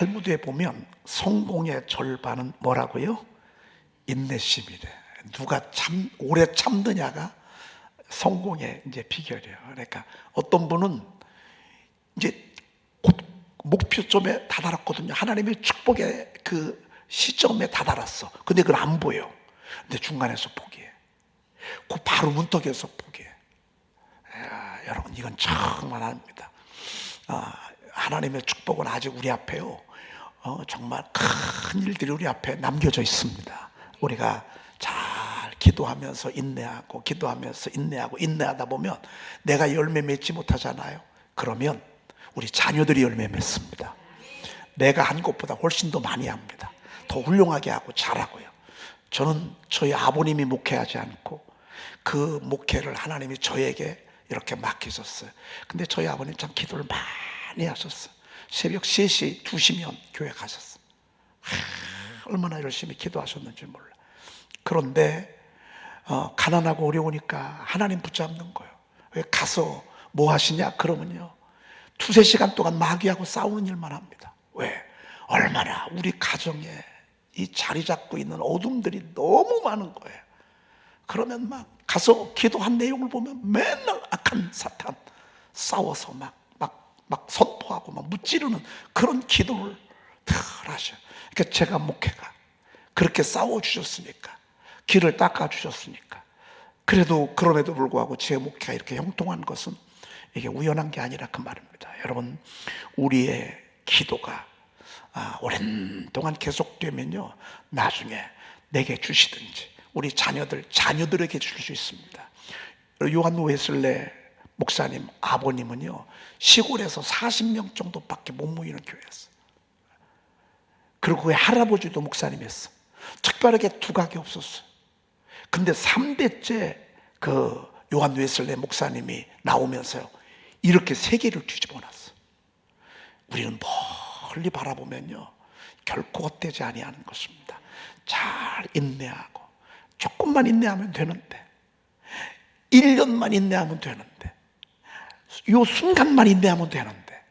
탈무드에 보면 성공의 절반은 뭐라고요? 인내심이래. 누가 오래 참느냐가 성공의 이제 비결이에요. 그러니까 어떤 분은 이제 곧 목표점에 다다랐거든요. 하나님의 축복의 그 시점에 다다랐어. 근데 그건 안 보여. 근데 중간에서 포기해. 그 바로 문턱에서 포기해. 여러분, 이건 정말 합니다. 하나님의 축복은 아직 우리 앞에요. 정말 큰 일들이 우리 앞에 남겨져 있습니다. 우리가 잘 기도하면서 인내하고 인내하다 보면 내가 열매 맺지 못하잖아요. 그러면 우리 자녀들이 열매 맺습니다. 내가 한 것보다 훨씬 더 많이 합니다. 더 훌륭하게 하고 잘하고요. 저는 저희 아버님이 목회하지 않고 그 목회를 하나님이 저에게 이렇게 맡기셨어요. 근데 저희 아버님 참 기도를 많이 하셨어요. 새벽 3시, 2시면 교회 가셨어요. 얼마나 열심히 기도하셨는지 몰라. 그런데 가난하고 어려우니까 하나님 붙잡는 거예요. 왜 가서 뭐 하시냐? 그러면요, 2-3시간 동안 마귀하고 싸우는 일만 합니다. 왜? 얼마나 우리 가정에 이 자리 잡고 있는 어둠들이 너무 많은 거예요. 그러면 막 가서 기도한 내용을 보면 맨날 악한 사탄 싸워서 막 선포하고 막 무찌르는 그런 기도를 늘 하셔요. 그러니까 제가 목회가 그렇게 싸워주셨으니까, 길을 닦아주셨으니까, 그럼에도 불구하고 제 목회가 이렇게 형통한 것은 이게 우연한 게 아니라 그 말입니다. 여러분, 우리의 기도가 오랜 동안 계속되면요, 나중에 내게 주시든지 우리 자녀들에게 줄 수 있습니다. 요한 웨슬레 목사님 아버님은요, 시골에서 40명 정도밖에 못 모이는 교회였어요. 그리고 그 할아버지도 목사님이었어요. 특별하게 두각이 없었어요. 근데 3대째 그 요한 웨슬레 목사님이 나오면서요, 이렇게 세계를 뒤집어 놨어요. 우리는 멀리 바라보면요, 결코 헛되지 아니하는 것입니다. 잘 인내하고, 조금만 인내하면 되는데, 1년만 인내하면 되는데, 요 순간만 인내하면 되는데,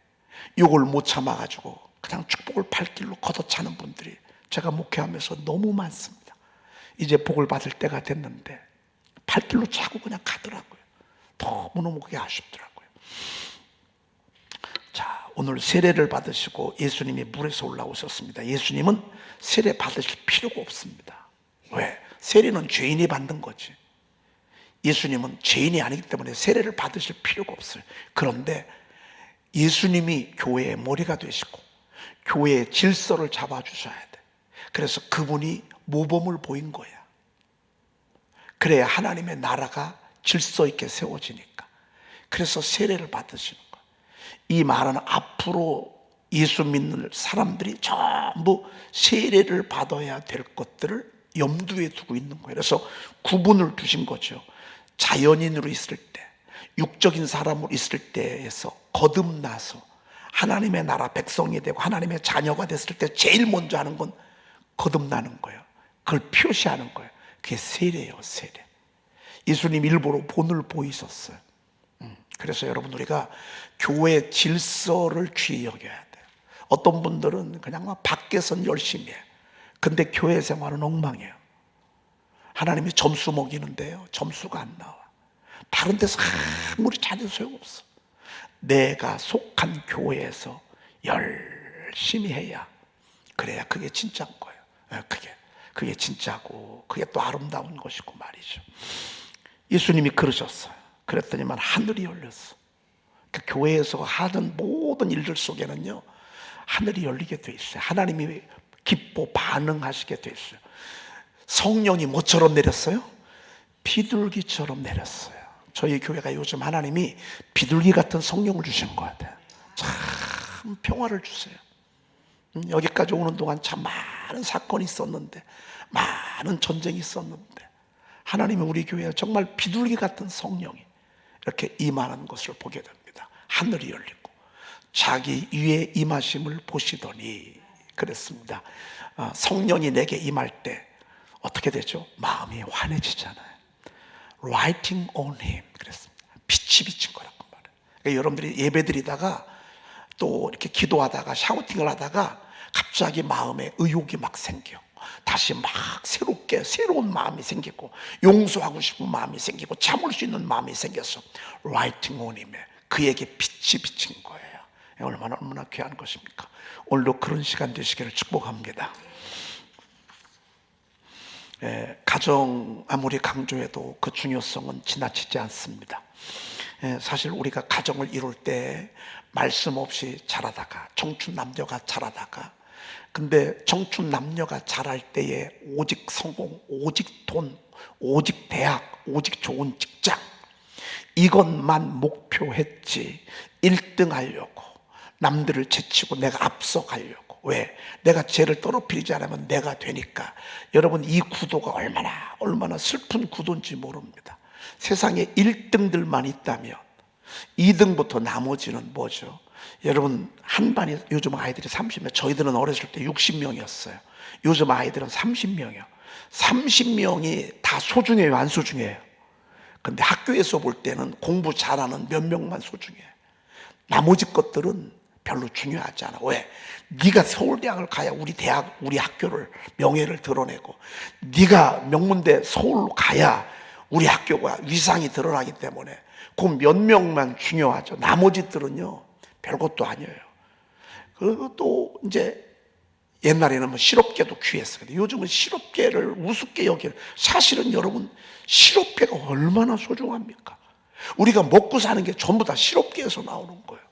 요걸 못 참아가지고 그냥 축복을 발길로 걷어차는 분들이 제가 목회하면서 너무 많습니다. 이제 복을 받을 때가 됐는데 발길로 차고 그냥 가더라고요. 너무너무 그게 아쉽더라고요. 자, 오늘 세례를 받으시고 예수님이 물에서 올라오셨습니다. 예수님은 세례 받으실 필요가 없습니다. 왜? 세례는 죄인이 받는 거지. 예수님은 죄인이 아니기 때문에 세례를 받으실 필요가 없어요. 그런데 예수님이 교회의 머리가 되시고 교회의 질서를 잡아주셔야 돼. 그래서 그분이 모범을 보인 거야. 그래야 하나님의 나라가 질서 있게 세워지니까. 그래서 세례를 받으시는 거야. 이 말은 앞으로 예수 믿는 사람들이 전부 세례를 받아야 될 것들을 염두에 두고 있는 거예요. 그래서 구분을 두신 거죠. 자연인으로 있을 때, 육적인 사람으로 있을 때에서 거듭나서 하나님의 나라 백성이 되고 하나님의 자녀가 됐을 때 제일 먼저 하는 건 거듭나는 거예요. 그걸 표시하는 거예요. 그게 세례예요, 세례. 예수님 일부러 본을 보이셨어요. 그래서 여러분, 우리가 교회 질서를 귀히 여겨야 돼요. 어떤 분들은 그냥 막 밖에선 열심히 해. 근데 교회 생활은 엉망이에요. 하나님이 점수 먹이는데요, 점수가 안 나와. 다른 데서 아무리 잘해도 소용없어. 내가 속한 교회에서 열심히 해야, 그래야 그게 진짜인 거예요. 그게 진짜고, 그게 또 아름다운 것이고 말이죠. 예수님이 그러셨어요. 그랬더니만 하늘이 열렸어. 그 교회에서 하는 모든 일들 속에는요, 하늘이 열리게 돼 있어요. 하나님이 기뻐 반응하시게 돼 있어요. 성령이 뭐처럼 내렸어요? 비둘기처럼 내렸어요. 저희 교회가 요즘 하나님이 비둘기 같은 성령을 주신 것 같아요. 참 평화를 주세요. 여기까지 오는 동안 참 많은 사건이 있었는데, 많은 전쟁이 있었는데, 하나님이 우리 교회에 정말 비둘기 같은 성령이 이렇게 임하는 것을 보게 됩니다. 하늘이 열리고 자기 위에 임하심을 보시더니, 그랬습니다. 성령이 내게 임할 때 어떻게 되죠? 마음이 환해지잖아요. Writing on him, 그랬습니다. 빛이 비친 거라고 말해요. 그러니까 여러분들이 예배 드리다가 또 이렇게 기도하다가 샤우팅을 하다가 갑자기 마음에 의욕이 막 생겨. 다시 막 새로운 마음이 생기고, 용서하고 싶은 마음이 생기고, 참을 수 있는 마음이 생겨서 라이팅 온임에 그에게 빛이 비친 거예요. 얼마나 귀한 것입니까? 오늘도 그런 시간 되시기를 축복합니다. 가정 아무리 강조해도 그 중요성은 지나치지 않습니다. 사실 우리가 가정을 이룰 때 말씀 없이 자라다가, 청춘 남녀가 자라다가, 근데 청춘 남녀가 자랄 때에 오직 성공, 오직 돈, 오직 대학, 오직 좋은 직장, 이것만 목표했지 1등 하려고, 남들을 제치고 내가 앞서가려고. 왜? 내가 쟤를 떨어뜨리지 않으면 내가 되니까. 여러분, 이 구도가 얼마나 슬픈 구도인지 모릅니다. 세상에 1등들만 있다면 2등부터 나머지는 뭐죠? 여러분, 한 반이 요즘 아이들이 30명, 저희들은 어렸을 때 60명이었어요. 요즘 아이들은 30명이요. 30명이 다 소중해요, 안 소중해요? 근데 학교에서 볼 때는 공부 잘하는 몇 명만 소중해. 나머지 것들은 별로 중요하지 않아. 왜? 네가 서울대학을 가야 우리 대학, 우리 학교를, 명예를 드러내고, 네가 명문대 서울로 가야 우리 학교가 위상이 드러나기 때문에 그 몇 명만 중요하죠. 나머지들은요, 별것도 아니에요. 그리고 또 이제 옛날에는 뭐 실업계도 귀했어요. 근데 요즘은 실업계를 우습게 여기는, 사실은 여러분, 실업계가 얼마나 소중합니까? 우리가 먹고 사는 게 전부 다 실업계에서 나오는 거예요.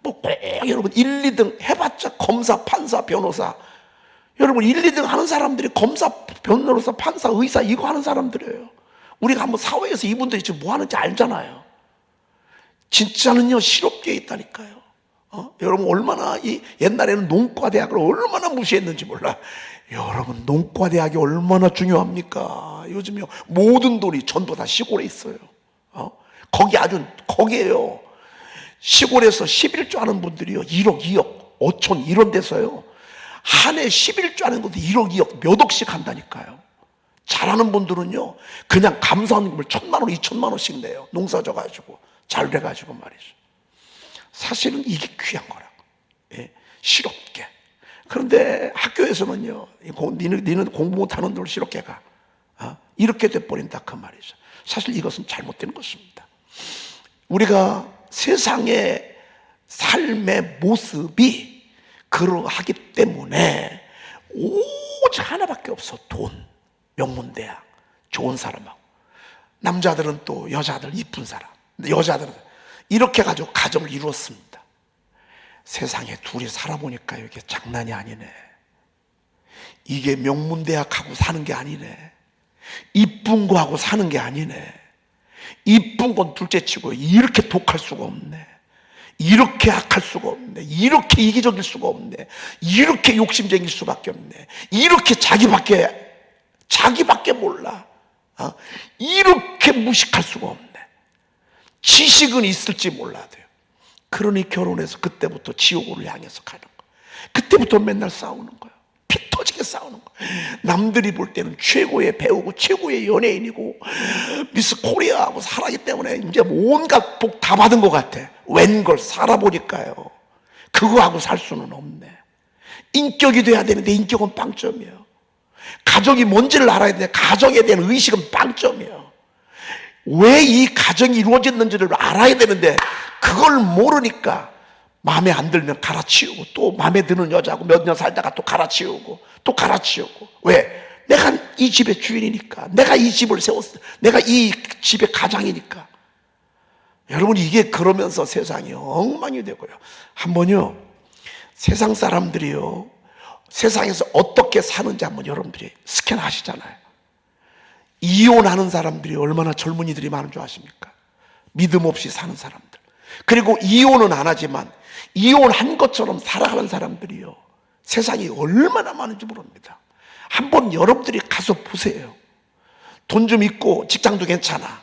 뭐 꼭 여러분 1, 2등 해봤자 검사, 판사, 변호사. 여러분 1, 2등 하는 사람들이 검사, 변호사, 판사, 의사 이거 하는 사람들이에요. 우리가 한번 사회에서 이분들이 지금 뭐 하는지 알잖아요. 진짜는요, 실업계에 있다니까요. 여러분, 얼마나 옛날에는 농과대학을 얼마나 무시했는지 몰라. 여러분, 농과대학이 얼마나 중요합니까? 요즘요, 모든 돈이 전부 다 시골에 있어요. 거기에요. 시골에서 11조 하는 분들이요, 1억, 2억, 5천 이런 데서요, 한 해 11조 하는 것도 1억, 2억 몇 억씩 한다니까요. 잘하는 분들은요, 그냥 감사원금을 1,000만 원, 2,000만 원씩 내요. 농사 져가지고, 잘 돼가지고 말이죠. 사실은 이게 귀한 거라고. 예, 실업계. 그런데 학교에서는요, 니는 공부 못하는 들 실업계 가. 이렇게 돼버린다 그 말이죠. 사실 이것은 잘못된 것입니다. 우리가 세상의 삶의 모습이 그러하기 때문에 오직 하나밖에 없어. 돈, 명문대학, 좋은 사람하고, 남자들은 또 여자들 이쁜 사람, 여자들은 이렇게 가지고 가정을 이루었습니다. 세상에 둘이 살아보니까 이게 장난이 아니네. 이게 명문대학하고 사는 게 아니네. 이쁜 거하고 사는 게 아니네. 이쁜 건 둘째치고 이렇게 독할 수가 없네. 이렇게 악할 수가 없네. 이렇게 이기적일 수가 없네. 이렇게 욕심쟁일 수밖에 없네. 이렇게 자기밖에 몰라. 이렇게 무식할 수가 없네. 지식은 있을지 몰라도요. 그러니 결혼해서 그때부터 지옥으로 향해서 가는 거예요. 그때부터 맨날 싸우는 거예요. 피 터지게 싸우는 거예요. 남들이 볼 때는 최고의 배우고 최고의 연예인이고 미스 코리아하고 살아기 때문에 이제 온갖 복 다 받은 것 같아. 웬걸 살아보니까요, 그거하고 살 수는 없네. 인격이 돼야 되는데 인격은 빵점이에요. 가정이 뭔지를 알아야 되는데 가정에 대한 의식은 빵점이에요. 왜 이 가정이 이루어졌는지를 알아야 되는데 그걸 모르니까 마음에 안 들면 갈아치우고, 또 마음에 드는 여자하고 몇 년 살다가 또 갈아치우고, 또 갈아치우고. 왜? 내가 이 집의 주인이니까, 내가 이 집을 세웠어, 내가 이 집의 가장이니까. 여러분, 이게 그러면서 세상이 엉망이 되고요. 한번요, 세상 사람들이요, 세상에서 어떻게 사는지 한번 여러분들이 스캔하시잖아요. 이혼하는 사람들이 얼마나 젊은이들이 많은 줄 아십니까? 믿음 없이 사는 사람들. 그리고 이혼은 안 하지만 이혼한 것처럼 살아가는 사람들이요, 세상에 얼마나 많은지 모릅니다. 한번 여러분들이 가서 보세요. 돈 좀 있고 직장도 괜찮아,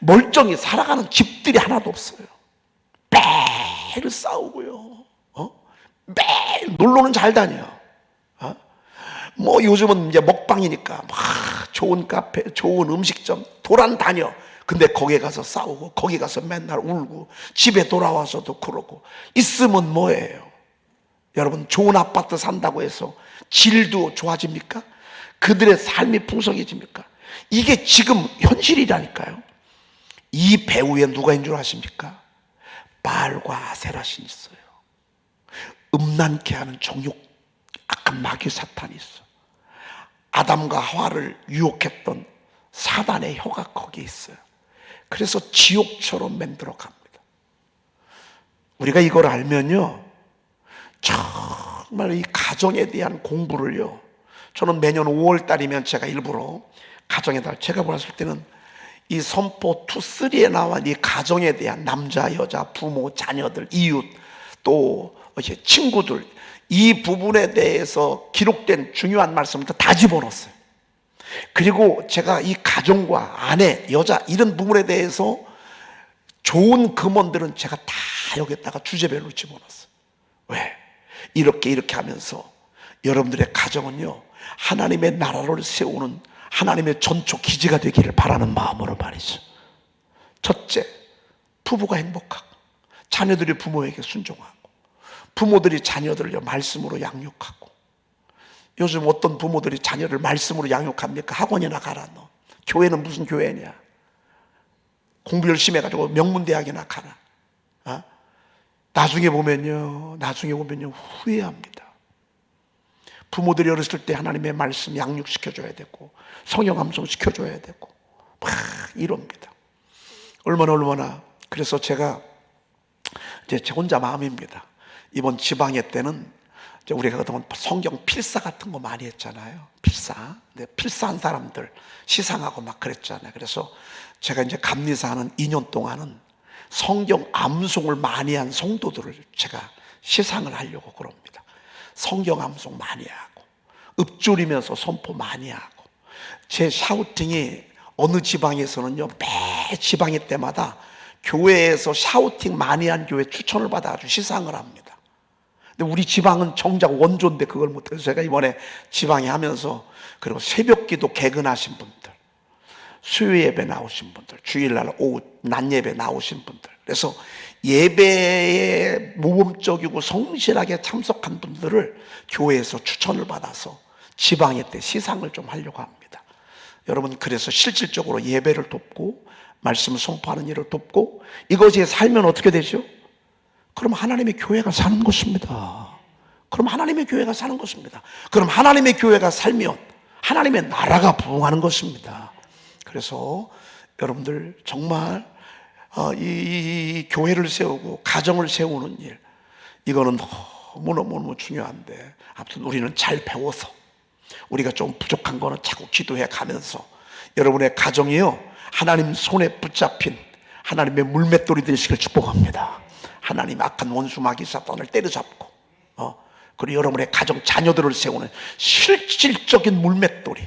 멀쩡히 살아가는 집들이 하나도 없어요. 매일 싸우고요, 매일 놀러는 잘 다녀. 뭐 요즘은 이제 먹방이니까 막 좋은 카페, 좋은 음식점 돌아다녀. 근데 거기에 가서 싸우고, 거기 가서 맨날 울고, 집에 돌아와서도 그러고. 있으면 뭐예요? 여러분, 좋은 아파트 산다고 해서 질도 좋아집니까? 그들의 삶이 풍성해집니까? 이게 지금 현실이라니까요. 이 배후에 누가 있는 줄 아십니까? 바알과 아세라 신이 있어요. 음란케 하는 정욕, 악한 마귀 사탄이 있어. 아담과 하와를 유혹했던 사단의 혀가 거기에 있어요. 그래서 지옥처럼 만들어 갑니다. 우리가 이걸 알면요, 정말 이 가정에 대한 공부를요, 저는 매년 5월 달이면 제가 일부러 가정의 달, 제가 보았을 때는 이 선포 2, 3에 나온 이 가정에 대한 남자, 여자, 부모, 자녀들, 이웃, 또 친구들, 이 부분에 대해서 기록된 중요한 말씀부터 다 집어넣었어요. 그리고 제가 이 가정과 아내, 여자 이런 부분에 대해서 좋은 금원들은 제가 다 여기다가 주제별로 집어넣었어요. 왜? 이렇게 하면서 여러분들의 가정은요, 하나님의 나라를 세우는 하나님의 전초 기지가 되기를 바라는 마음으로 말이죠. 첫째, 부부가 행복하고 자녀들이 부모에게 순종하고 부모들이 자녀들을 말씀으로 양육하고. 요즘 어떤 부모들이 자녀를 말씀으로 양육합니까? 학원이나 가라 너. 교회는 무슨 교회냐? 공부 열심히 해가지고 명문대학이나 가라. 어? 나중에 보면요 후회합니다. 부모들이 어렸을 때 하나님의 말씀 양육시켜줘야 되고 성경 암송 시켜줘야 되고 막 이럽니다. 얼마나. 그래서 제가 이제 제 혼자 마음입니다. 이번 지방회 때는 이제 우리가 그동안 성경 필사 같은 거 많이 했잖아요. 필사한 사람들 시상하고 막 그랬잖아요. 그래서 제가 이제 감리사하는 2년 동안은 성경 암송을 많이 한 성도들을 제가 시상을 하려고 그럽니다. 성경 암송 많이 하고 읊조리면서 선포 많이 하고. 제 샤우팅이 어느 지방에서는요, 매 지방회 때마다 교회에서 샤우팅 많이 한 교회 추천을 받아가지고 시상을 합니다. 근데 우리 지방은 정작 원조인데 그걸 못해서 제가 이번에 지방에 하면서, 그리고 새벽기도 개근하신 분들, 수요 예배 나오신 분들, 주일날 오후 낮 예배 나오신 분들, 그래서 예배에 모범적이고 성실하게 참석한 분들을 교회에서 추천을 받아서 지방회 때 시상을 좀 하려고 합니다. 여러분, 그래서 실질적으로 예배를 돕고 말씀을 선포하는 일을 돕고 이것이 살면 어떻게 되죠? 그럼 하나님의 교회가 사는 것입니다. 그럼 하나님의 교회가 사는 것입니다. 그럼 하나님의 교회가 살면 하나님의 나라가 부흥하는 것입니다. 그래서 여러분들 정말 이 교회를 세우고 가정을 세우는 일, 이거는 너무너무 중요한데, 아무튼 우리는 잘 배워서 우리가 좀 부족한 거는 자꾸 기도해 가면서 여러분의 가정이요, 하나님 손에 붙잡힌 하나님의 물맷돌이 되시길 축복합니다. 하나님 악한 원수 마귀 사탄을 때려잡고 그리고 여러분의 가정 자녀들을 세우는 실질적인 물맷돌이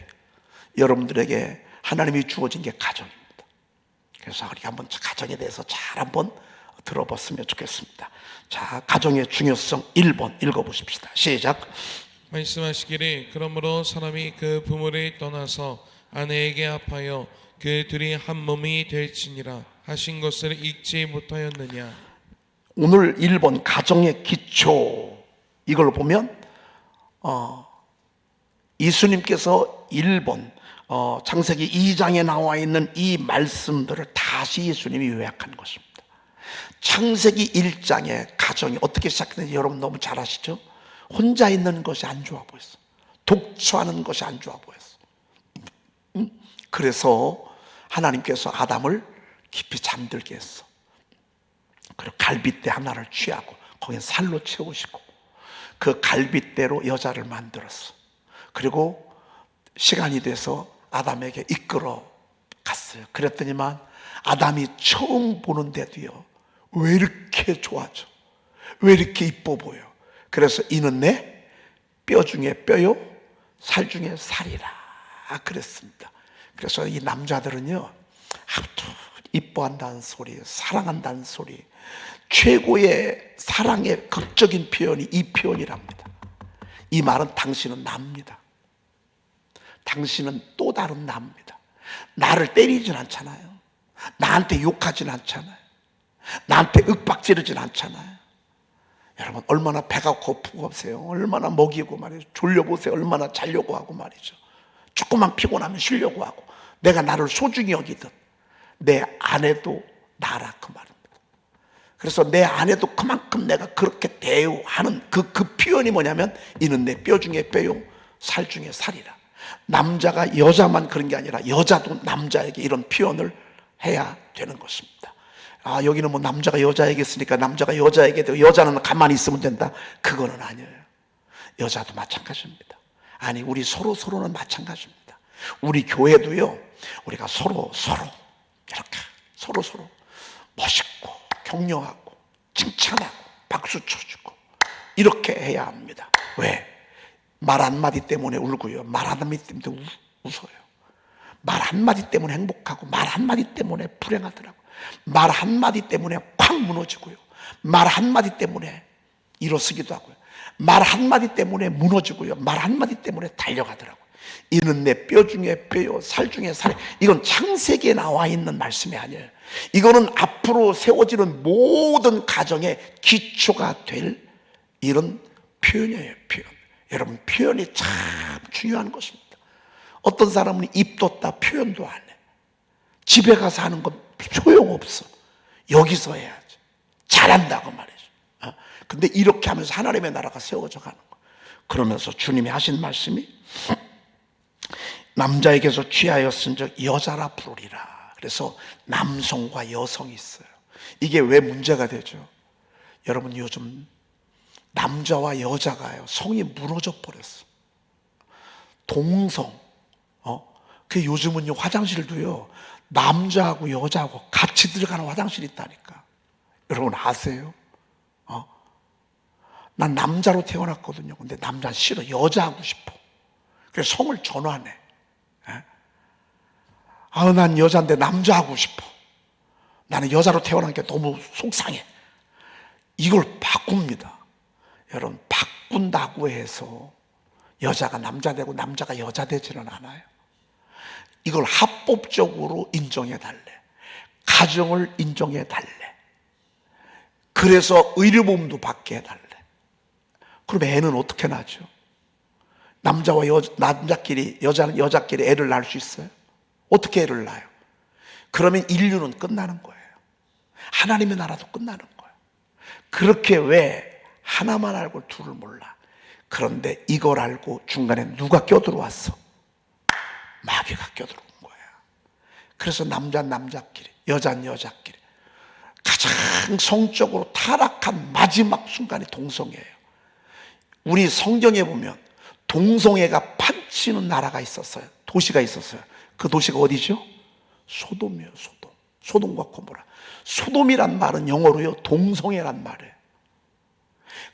여러분들에게 하나님이 주어진 게 가정입니다. 그래서 우리가 한번 가정에 대해서 잘 한번 들어봤으면 좋겠습니다. 자, 가정의 중요성 1번 읽어보십시다. 시작. 말씀하시기를 그러므로 사람이 그 부모를 떠나서 아내에게 합하여 그 둘이 한 몸이 될지니라 하신 것을 읽지 못하였느냐. 오늘 1번 가정의 기초, 이걸 보면 예수님께서 1번 창세기 2장에 나와 있는 이 말씀들을 다시 예수님이 요약한 것입니다. 창세기 1장의 가정이 어떻게 시작했는지 여러분 너무 잘 아시죠? 혼자 있는 것이 안 좋아 보였어. 독처하는 것이 안 좋아 보였어. 그래서 하나님께서 아담을 깊이 잠들게 했어. 그리고 갈빗대 하나를 취하고 거기에 살로 채우시고 그 갈빗대로 여자를 만들었어. 그리고 시간이 돼서 아담에게 이끌어 갔어요. 그랬더니만 아담이 처음 보는데도요, 왜 이렇게 좋아져? 왜 이렇게 이뻐 보여? 그래서 이는 내 뼈 중에 뼈요, 살 중에 살이라 그랬습니다. 그래서 이 남자들은요, 아무튼 이뻐한다는 소리, 사랑한다는 소리, 최고의 사랑의 극적인 표현이 이 표현이랍니다. 이 말은 당신은 납니다. 당신은 또 다른 나입니다. 나를 때리진 않잖아요. 나한테 욕하진 않잖아요. 나한테 윽박지르진 않잖아요. 여러분 얼마나 배가 고프고 보세요. 얼마나 먹이고 말이죠. 졸려보세요. 얼마나 자려고 하고 말이죠. 조금만 피곤하면 쉬려고 하고, 내가 나를 소중히 여기듯 내 아내도 나라 그 말입니다. 그래서 내 아내도 그만큼 내가 그렇게 대우하는 그 표현이 뭐냐면, 이는 내 뼈 중에 뼈요 살 중에 살이라. 남자가 여자만 그런 게 아니라 여자도 남자에게 이런 표현을 해야 되는 것입니다. 아, 여기는 뭐 남자가 여자에게 있으니까 남자가 여자에게 되고 여자는 가만히 있으면 된다, 그거는 아니에요. 여자도 마찬가지입니다. 아니, 우리 서로는 마찬가지입니다. 우리 교회도요, 우리가 서로 이렇게 서로 멋있고 격려하고 칭찬하고 박수 쳐주고 이렇게 해야 합니다. 왜? 말 한마디 때문에 울고요, 말 한마디 때문에 웃어요. 말 한마디 때문에 행복하고, 말 한마디 때문에 불행하더라고요. 말 한마디 때문에 콱 무너지고요, 말 한마디 때문에 일어서기도 하고요, 말 한마디 때문에 무너지고요, 말 한마디 때문에 달려가더라고요. 이는 내 뼈 중에 뼈요 살 중에 살. 이건 창세기에 나와 있는 말씀이 아니에요. 이거는 앞으로 세워지는 모든 가정의 기초가 될 이런 표현이에요. 표현. 여러분, 표현이 참 중요한 것입니다. 어떤 사람은 입 뒀다 표현도 안 해. 집에 가서 하는 건 소용없어. 여기서 해야지. 잘한다고 말이죠. 근데 이렇게 하면서 하나님의 나라가 세워져 가는 거. 그러면서 주님이 하신 말씀이, 남자에게서 취하였은즉 여자라 부르리라. 그래서 남성과 여성이 있어요. 이게 왜 문제가 되죠? 여러분, 요즘 남자와 여자가요, 성이 무너져 버렸어. 동성. 그 요즘은요, 화장실도요, 남자하고 여자하고 같이 들어가는 화장실이 있다니까. 여러분 아세요? 난 남자로 태어났거든요. 근데 남자 싫어. 여자하고 싶어. 그래서 성을 전환해. 난 여자인데 남자하고 싶어. 나는 여자로 태어난 게 너무 속상해. 이걸 바꿉니다. 여러분, 바꾼다고 해서 여자가 남자 되고 남자가 여자 되지는 않아요. 이걸 합법적으로 인정해 달래. 가정을 인정해 달래. 그래서 의료보험도 받게 해달래. 그럼 애는 어떻게 낳죠? 남자와 남자끼리, 여자는 여자끼리 애를 낳을 수 있어요? 어떻게 애를 낳아요? 그러면 인류는 끝나는 거예요. 하나님의 나라도 끝나는 거예요. 그렇게 왜 하나만 알고 둘을 몰라? 그런데 이걸 알고 중간에 누가 껴들어왔어? 마귀가 껴들어온 거야. 그래서 남자는 남자끼리, 여자는 여자끼리 가장 성적으로 타락한 마지막 순간이 동성애예요. 우리 성경에 보면 동성애가 판치는 나라가 있었어요. 도시가 있었어요. 그 도시가 어디죠? 소돔이에요. 소돔과 고모라. 소돔이란 말은 영어로요, 동성애란 말이에요.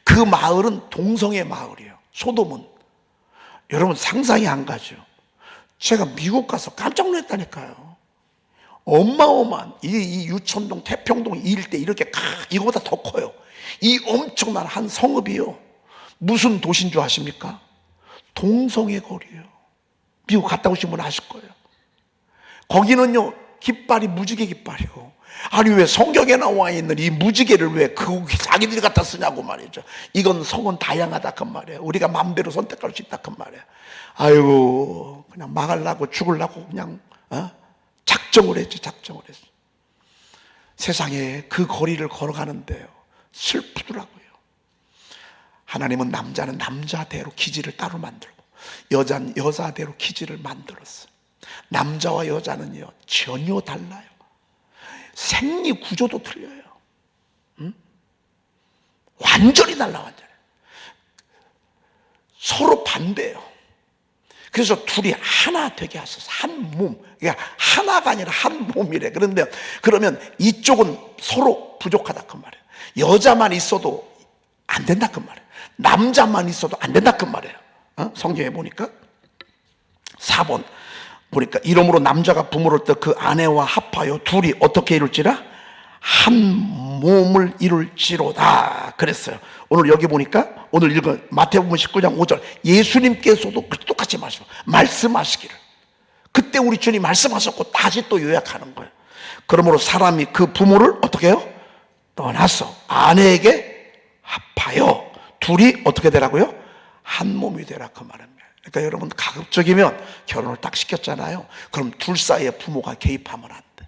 그 마을은 동성애 마을이에요. 소돔은. 여러분 상상이 안 가죠. 제가 미국 가서 깜짝 놀랐다니까요. 어마어마한 이 유천동, 태평동 이 일대 이렇게 이거보다 더 커요. 이 엄청난 한 성읍이요, 무슨 도시인 줄 아십니까? 동성애 거리예요. 미국 갔다 오신 분 아실 거예요. 거기는요, 깃발이 무지개 깃발이요. 아니, 왜 성경에 나와 있는 이 무지개를 왜 자기들이 갖다 쓰냐고 말이죠. 이건 성은 다양하다 그 말이에요. 우리가 마음대로 선택할 수 있다 그 말이에요. 아이고, 그냥 망하려고 죽으려고 그냥 작정을 했지. 세상에 그 거리를 걸어가는데요, 슬프더라고요. 하나님은 남자는 남자대로 기질을 따로 만들고 여자는 여자대로 기질을 만들었어요. 남자와 여자는요, 전혀 달라요. 생리 구조도 틀려요. 완전히 달라, 완전히. 서로 반대예요. 그래서 둘이 하나 되게 하셔서 한 몸, 그러니까 하나가 아니라 한 몸이래. 그런데 그러면 이쪽은 서로 부족하다 그 말이에요. 여자만 있어도 안 된다 그 말이에요. 남자만 있어도 안 된다 그 말이에요. 성경에 보니까 4번 보니까, 이러므로 남자가 부모를 떠 그 아내와 합하여 둘이 어떻게 이룰지라? 한 몸을 이룰지로다 그랬어요. 오늘 여기 보니까, 오늘 읽은 마태복음 19장 5절, 예수님께서도 똑같이 말씀하시기를, 그때 우리 주님 말씀하셨고 다시 또 요약하는 거예요. 그러므로 사람이 그 부모를 어떻게 해요? 떠나서 아내에게 합하여 둘이 어떻게 되라고요? 한 몸이 되라 그 말입니다. 그러니까 여러분 가급적이면 결혼을 딱 시켰잖아요. 그럼 둘 사이에 부모가 개입하면 안 돼.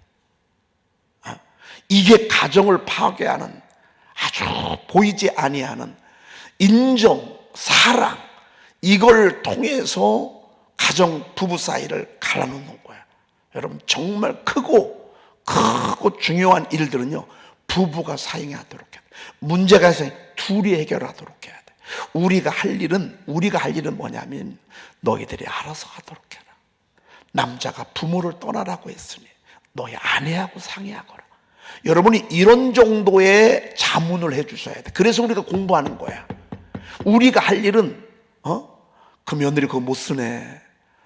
이게 가정을 파괴하는 아주 보이지 아니하는 인정, 사랑, 이걸 통해서 가정 부부 사이를 갈라놓는 거야. 여러분 정말 크고 중요한 일들은요 부부가 상의하도록 해야 돼. 문제가 있으면 둘이 해결하도록 해야 돼. 우리가 할 일은 뭐냐면 너희들이 알아서 하도록 해라. 남자가 부모를 떠나라고 했으니 너희 아내하고 상의하거라. 여러분이 이런 정도의 자문을 해주셔야 돼. 그래서 우리가 공부하는 거야. 우리가 할 일은 그 며느리 그거 못 쓰네.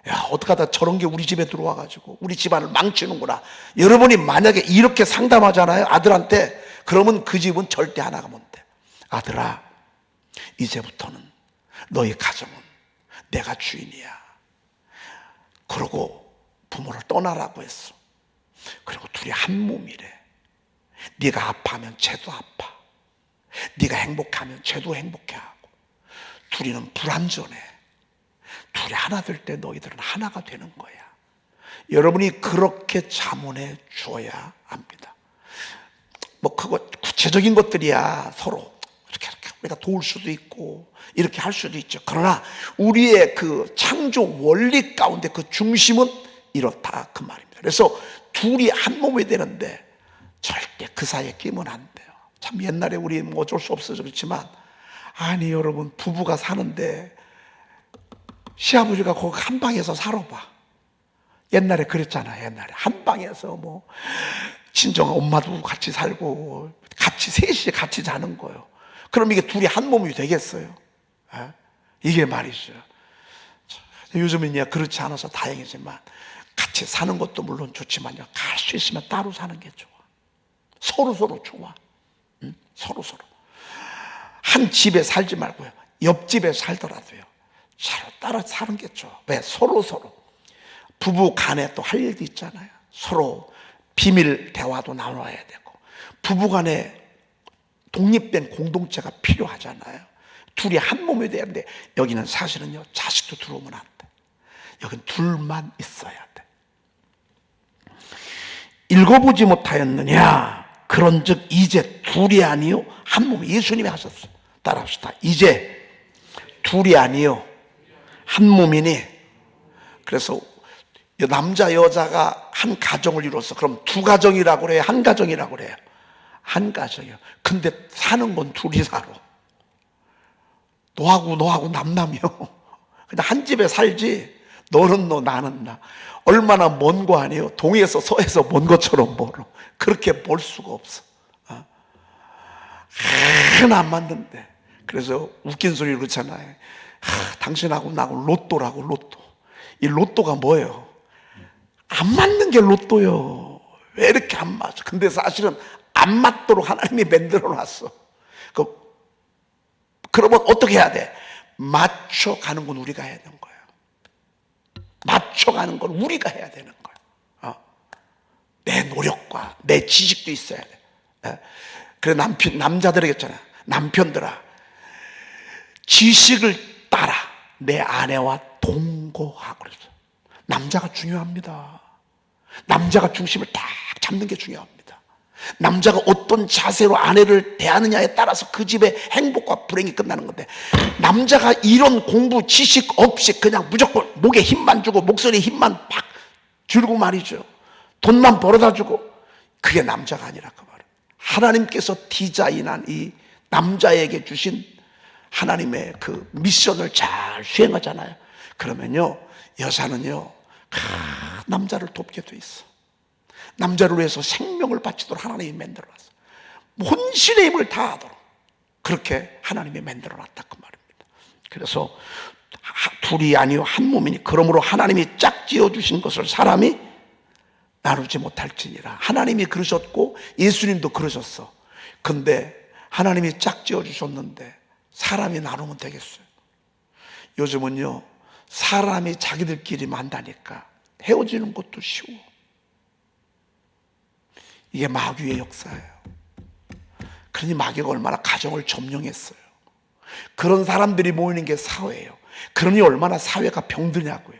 야, 어떡하다 저런 게 우리 집에 들어와가지고 우리 집안을 망치는구나. 여러분이 만약에 이렇게 상담하잖아요 아들한테. 그러면 그 집은 절대 안 나가면 돼. 아들아, 이제부터는 너희 가정은 내가 주인이야. 그러고 부모를 떠나라고 했어. 그리고 둘이 한 몸이래. 네가 아파하면 쟤도 아파. 네가 행복하면 쟤도 행복해하고. 둘이는 불완전해. 둘이 하나 될 때 너희들은 하나가 되는 거야. 여러분이 그렇게 자문해 줘야 합니다. 뭐 그거 구체적인 것들이야. 서로 이렇게 우리가 도울 수도 있고 이렇게 할 수도 있죠. 그러나 우리의 그 창조 원리 가운데 그 중심은 이렇다 그 말입니다. 그래서 둘이 한 몸이 되는데 절대 그 사이에 끼면 안 돼요. 참 옛날에 우리 뭐 어쩔 수 없어서 그렇지만 아니 여러분 부부가 사는데 시아버지가 거기 한 방에서 살아봐. 옛날에 그랬잖아. 옛날에 한 방에서 뭐 친정 엄마도 같이 살고 같이 셋이 같이 자는 거예요. 그럼 이게 둘이 한 몸이 되겠어요? 이게 말이죠. 요즘은 그렇지 않아서 다행이지만 같이 사는 것도 물론 좋지만요, 갈 수 있으면 따로 사는 게 좋아. 서로 좋아. 서로 한 집에 살지 말고요, 옆집에 살더라도요 서로 따라 사는 게 좋아. 왜? 서로 부부 간에 또 할 일도 있잖아요. 서로 비밀 대화도 나눠야 되고 부부 간에 독립된 공동체가 필요하잖아요. 둘이 한 몸이 돼야 되는데 여기는 사실은요 자식도 들어오면 안 돼. 여긴 둘만 있어야 돼. 읽어보지 못하였느냐? 그런즉 이제 둘이 아니요 한 몸이. 예수님이 하셨어요. 따라합시다. 이제 둘이 아니요 한 몸이니. 그래서 남자 여자가 한 가정을 이뤘어. 그럼 두 가정이라고 그래요? 한 가정이라고 그래요? 한 가정이요. 근데 사는 건 둘이 살아. 너하고 남남이요. 근데 한 집에 살지. 너는 너 나는 나. 얼마나 먼 거 아니에요? 동에서 서에서 먼 것처럼 멀어. 그렇게 멀 수가 없어. 하나 안 맞는데. 그래서 웃긴 소리 그렇잖아요. 당신하고 나하고 로또라고. 로또. 이 로또가 뭐예요? 안 맞는 게 로또요. 왜 이렇게 안 맞아? 근데 사실은 안 맞도록 하나님이 만들어 놨어. 그러면 어떻게 해야 돼? 맞춰가는 건 우리가 해야 되는 거예요. 맞춰가는 건 우리가 해야 되는 거예요. 내 노력과 내 지식도 있어야 돼. 그래 남자들에게 했잖아. 남편들아, 지식을 따라 내 아내와 동거하고 그랬어. 남자가 중요합니다. 남자가 중심을 딱 잡는 게 중요합니다. 남자가 어떤 자세로 아내를 대하느냐에 따라서 그 집의 행복과 불행이 끝나는 건데, 남자가 이런 공부 지식 없이 그냥 무조건 목에 힘만 주고 목소리에 힘만 팍 주고 말이죠, 돈만 벌어다 주고, 그게 남자가 아니라 그 말은 하나님께서 디자인한 이 남자에게 주신 하나님의 그 미션을 잘 수행하잖아요. 그러면요 여자는요 남자를 돕게 돼 있어. 남자를 위해서 생명을 바치도록 하나님이 만들어놨어. 혼신의 힘을 다하도록 그렇게 하나님이 만들어놨다 그 말입니다. 그래서 둘이 아니요 한 몸이니 그러므로 하나님이 짝지어 주신 것을 사람이 나누지 못할지니라. 하나님이 그러셨고 예수님도 그러셨어. 근데 하나님이 짝지어 주셨는데 사람이 나누면 되겠어요? 요즘은요 사람이 자기들끼리 만나니까 헤어지는 것도 쉬워. 이게 마귀의 역사예요. 그러니 마귀가 얼마나 가정을 점령했어요. 그런 사람들이 모이는 게 사회예요. 그러니 얼마나 사회가 병드냐고요.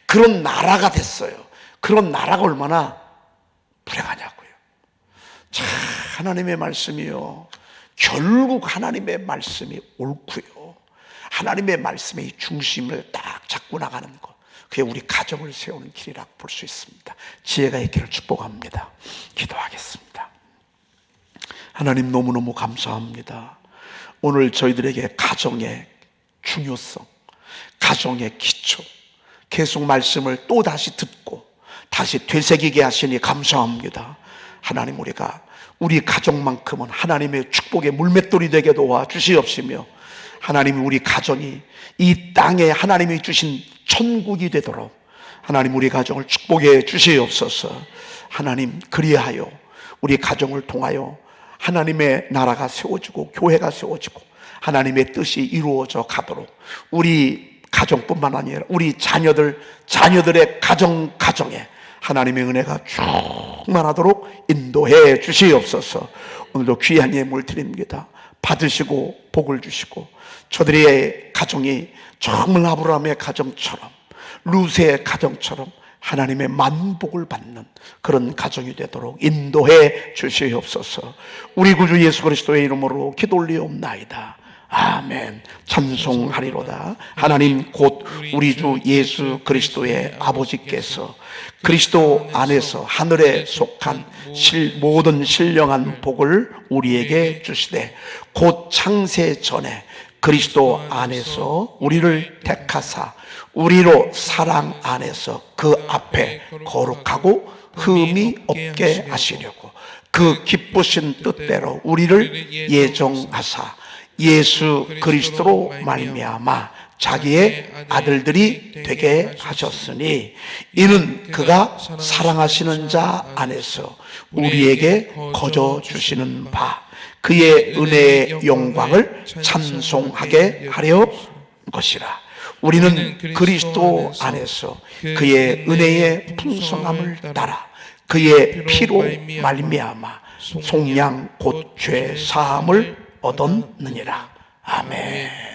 그런 나라가 됐어요. 그런 나라가 얼마나 불행하냐고요. 자, 하나님의 말씀이요, 결국 하나님의 말씀이 옳고요, 하나님의 말씀의 중심을 딱 잡고 나가는 것, 그게 우리 가정을 세우는 길이라고 볼 수 있습니다. 지혜가 있기를 축복합니다. 기도하겠습니다. 하나님, 너무너무 감사합니다. 오늘 저희들에게 가정의 중요성, 가정의 기초, 계속 말씀을 또 다시 듣고 다시 되새기게 하시니 감사합니다. 하나님, 우리 가정만큼은 하나님의 축복의 물맷돌이 되게 도와주시옵시며, 하나님, 우리 가정이 이 땅에 하나님이 주신 천국이 되도록 하나님, 우리 가정을 축복해 주시옵소서. 하나님, 그리하여 우리 가정을 통하여 하나님의 나라가 세워지고 교회가 세워지고 하나님의 뜻이 이루어져 가도록 우리 가정뿐만 아니라 우리 자녀들의 가정에 하나님의 은혜가 충만하도록 인도해 주시옵소서. 오늘도 귀한 예물 드립니다. 받으시고 복을 주시고 저들의 가정이 정말 아브라함의 가정처럼, 루세의 가정처럼 하나님의 만복을 받는 그런 가정이 되도록 인도해 주시옵소서. 우리 구주 예수 그리스도의 이름으로 기도 올리옵나이다. 아멘. 찬송하리로다. 하나님 곧 우리 주 예수 그리스도의 아버지께서 그리스도 안에서 하늘에 속한 모든 신령한 복을 우리에게 주시되, 곧 창세 전에 그리스도 안에서 우리를 택하사 우리로 사랑 안에서 그 앞에 거룩하고 흠이 없게 하시려고 그 기쁘신 뜻대로 우리를 예정하사 예수 그리스도로 말미암아 자기의 아들들이 되게 하셨으니, 이는 그가 사랑하시는 자 안에서 우리에게 거저 주시는 바 그의 은혜의 영광을 찬송하게 하려 것이라. 우리는 그리스도 안에서 그의 은혜의 풍성함을 따라 그의 피로 말미암아 속량 곧 죄 사함을 얻었느니라. 아멘.